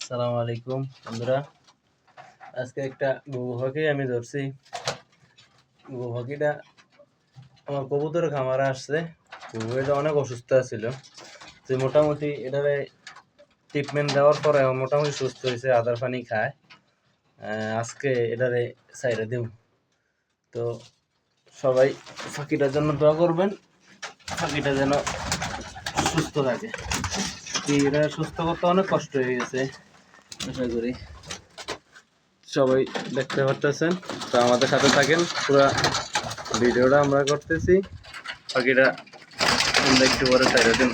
আসসালামু আলাইকুম বন্ধুরা। আজকে একটা ঘুঘু পাখি আমি ধরছি। ঘুঘু পাখিটা আমার কবুতরের খামারে আসছে। ঘুঘু এটা অনেক অসুস্থ ছিল, তো মোটামুটি এটারে ট্রিটমেন্ট দেওয়ার পরে মোটামুটি সুস্থ হয়েছে, আদার পানি খায়। আজকে এটারে সাইডে দেব। তো সবাই পাখিটার জন্য দোয়া করবেন, পাখিটা যেন সুস্থ থাকে। এটা সুস্থ করতে অনেক কষ্ট হয়ে গেছে, আশা করি সবাই দেখতে পারতেছেন। তো আমাদের সাথে থাকেন, পুরো ভিডিওটা আমরা করতেছি। পাখিটা আমরা একটু পরে সাইডে দিন।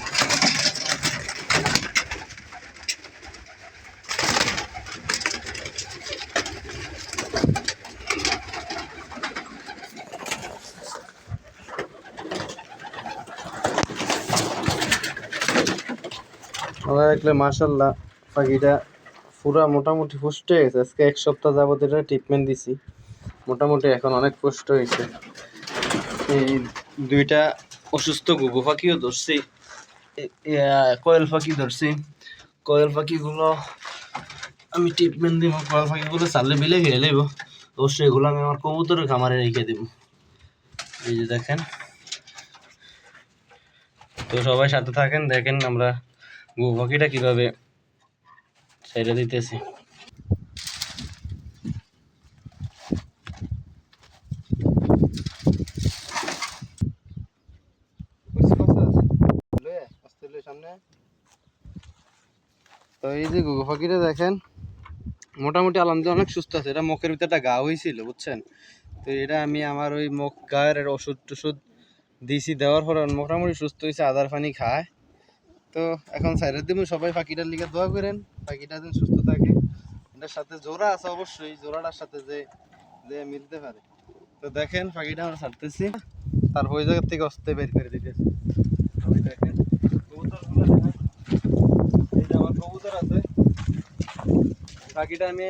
আমরা দেখলে মাশাল্লাহ পাখিটা পুরা মোটামুটি পুষ্ট হয়ে গেছে। আজকে 1 সপ্তাহ যাবত এটা ট্রিটমেন্ট দিছি, মোটামুটি এখন অনেক পুষ্ট হয়েছে। এই দুইটা অসুস্থ ঘুঘু পাখিও ধরছি, কোয়েল পাখি ধরছি। কোয়েল পাখিগুলো আমি ট্রিটমেন্ট দিব। কোয়েল পাখিগুলো চালে বিলে খেয়ে নেব, অবশ্যই এগুলো আমি আমার কবুতরের খামারে রেখে দেব। এই যে দেখেন, তো সবাই সাথে থাকেন, দেখেন আমরা ঘুঘু পাখিটা কিভাবে ছেড়ে দিতেছি। তো এই যে ঘুঘু পাখিটা দেখেন, মোটামুটি আলহামদুলিল্লাহ অনেক সুস্থ আছে। এটা মুখের ভিতরে একটা ঘা হয়েছিল, বুঝছেন। তো এটা আমি আমার ওই মুখ গায়ের ওষুধ টষুধ দিয়েছি, দেওয়ার পর মোটামুটি সুস্থ হয়েছে, আদার পানি খায়। তো এখন সাইডের দিন সবাই পাখিটার লিগে দোয়া করেন, পাখিটা যেন সুস্থ থাকে। এটার সাথে জোড়া আছে, অবশ্যই জোড়াটার সাথে যে যে মিলতে পারে। তো দেখেন পাখিটা আমরা ছাড়তেছি, তারপর ওই জায়গার থেকে অস্তে বের করে দিতেছি। সবাই দেখেন কবুতরগুলো দেখেন, এই যে আমার কবুতর আছে। পাখিটা আমি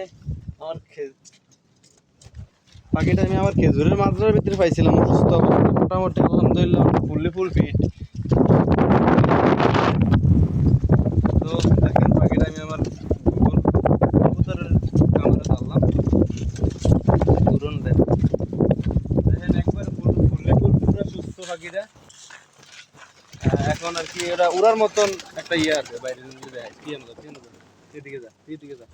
আমার খেজুরের মাদ্রার ভিতরে পাইছিলাম অসুস্থ অবস্থা। মোটামুটি আলহামদুলিল্লাহ ফুল ফিট। তো দেখেন পাখিটা আমি আমার কবুতরের কামড়ে ধরলাম। পুরন দেখেন একবার ফুল পুরো সুস্থ পাখিটা। এখন আর কি এটা উড়ার মতন একটা ইয়ে আছে বাইরে। এদিকে যা, এদিকে যা।